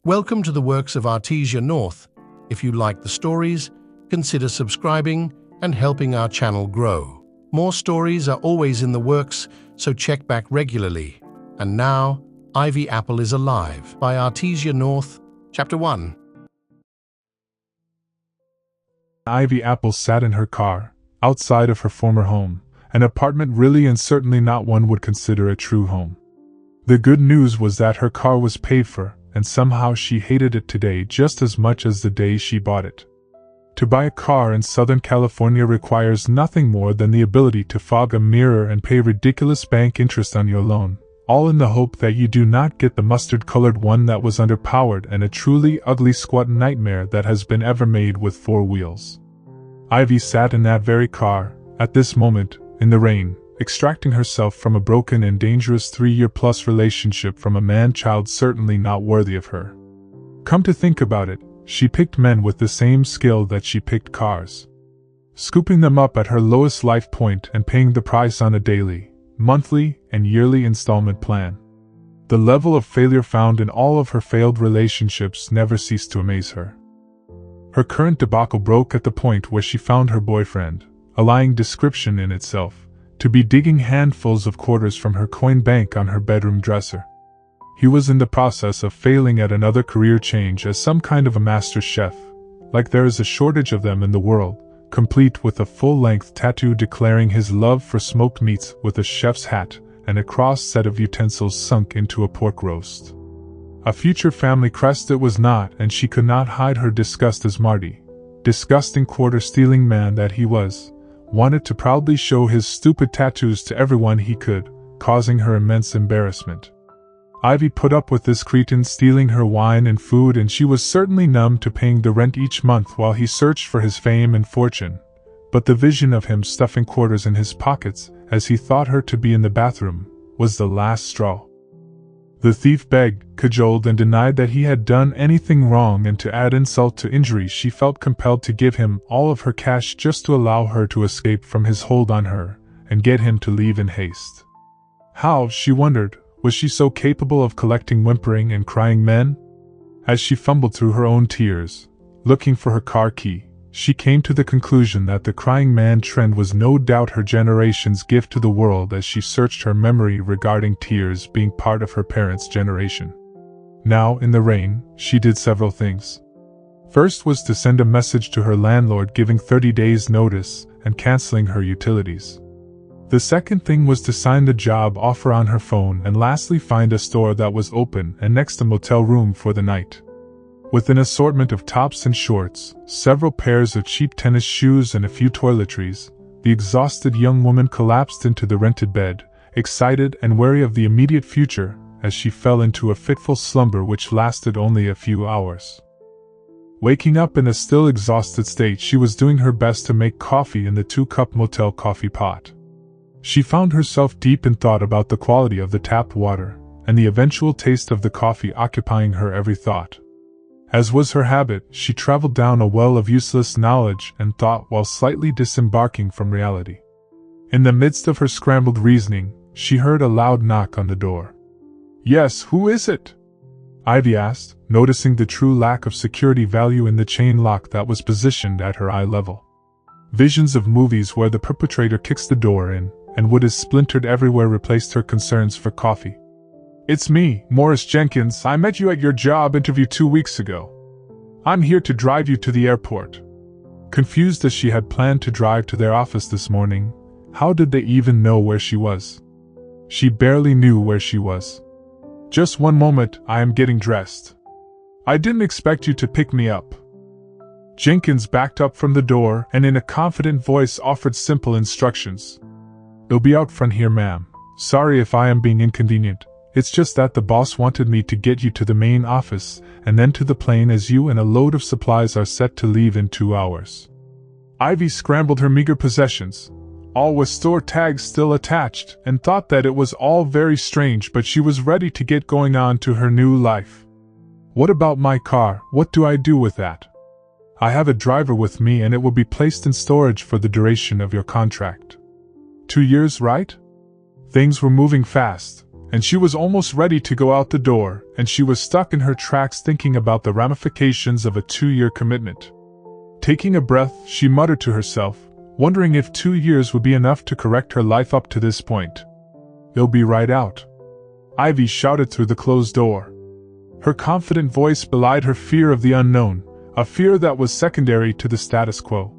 Welcome to the works of Artesia Northe. If you like the stories, consider subscribing and helping our channel grow. More stories are always in the works, so check back regularly. And now, Ivy Apple is Alive by Artesia Northe, Chapter 1. Ivy Apple sat in her car, outside of her former home, an apartment really and certainly not one would consider a true home. The good news was that her car was paid for, and somehow she hated it today just as much as the day she bought it. To buy a car in Southern California requires nothing more than the ability to fog a mirror and pay ridiculous bank interest on your loan, all in the hope that you do not get the mustard-colored one that was underpowered and a truly ugly squat nightmare that has been ever made with four wheels. Ivy sat in that very car, at this moment, in the rain, extracting herself from a broken and dangerous 3-year-plus relationship from a man-child certainly not worthy of her. Come to think about it, she picked men with the same skill that she picked cars. Scooping them up at her lowest life point and paying the price on a daily, monthly, and yearly installment plan. The level of failure found in all of her failed relationships never ceased to amaze her. Her current debacle broke at the point where she found her boyfriend, a lying description in itself, to be digging handfuls of quarters from her coin bank on her bedroom dresser. He was in the process of failing at another career change as some kind of a master chef, like there is a shortage of them in the world, complete with a full-length tattoo declaring his love for smoked meats with a chef's hat and a crossed set of utensils sunk into a pork roast. A future family crest it was not, and she could not hide her disgust as Marty, disgusting quarter-stealing man that he was, wanted to proudly show his stupid tattoos to everyone he could, causing her immense embarrassment. Ivy put up with this cretin stealing her wine and food, and she was certainly numb to paying the rent each month while he searched for his fame and fortune. But the vision of him stuffing quarters in his pockets, as he thought her to be in the bathroom, was the last straw. The thief begged, cajoled, and denied that he had done anything wrong, and to add insult to injury she felt compelled to give him all of her cash just to allow her to escape from his hold on her, and get him to leave in haste. How, she wondered, was she so capable of collecting whimpering and crying men? As she fumbled through her own tears, looking for her car key, she came to the conclusion that the crying man trend was no doubt her generation's gift to the world as she searched her memory regarding tears being part of her parents' generation. Now, in the rain, she did several things. First was to send a message to her landlord giving 30 days notice and canceling her utilities. The second thing was to sign the job offer on her phone, and lastly find a store that was open and next a motel room for the night. With an assortment of tops and shorts, several pairs of cheap tennis shoes and a few toiletries, the exhausted young woman collapsed into the rented bed, excited and wary of the immediate future, as she fell into a fitful slumber which lasted only a few hours. Waking up in a still exhausted state, she was doing her best to make coffee in the 2-cup motel coffee pot. She found herself deep in thought about the quality of the tap water, and the eventual taste of the coffee occupying her every thought. As was her habit, she traveled down a well of useless knowledge and thought while slightly disembarking from reality. In the midst of her scrambled reasoning, she heard a loud knock on the door. "Yes, who is it?" Ivy asked, noticing the true lack of security value in the chain lock that was positioned at her eye level. Visions of movies where the perpetrator kicks the door in, and wood is splintered everywhere replaced her concerns for coffee. "It's me, Morris Jenkins. I met you at your job interview 2 weeks ago. I'm here to drive you to the airport." Confused as she had planned to drive to their office this morning, how did they even know where she was? She barely knew where she was. "Just one moment, I am getting dressed. I didn't expect you to pick me up." Jenkins backed up from the door and in a confident voice offered simple instructions. "It'll be out front here, ma'am. Sorry if I am being inconvenient. It's just that the boss wanted me to get you to the main office and then to the plane as you and a load of supplies are set to leave in 2 hours." Ivy scrambled her meager possessions, all with store tags still attached, and thought that it was all very strange, but she was ready to get going on to her new life. "What about my car? What do I do with that?" "I have a driver with me and it will be placed in storage for the duration of your contract." 2 years, right? Things were moving fast, and she was almost ready to go out the door, and she was stuck in her tracks thinking about the ramifications of a 2-year commitment. Taking a breath, she muttered to herself, wondering if 2 years would be enough to correct her life up to this point. "They'll be right out," Ivy shouted through the closed door. Her confident voice belied her fear of the unknown, a fear that was secondary to the status quo.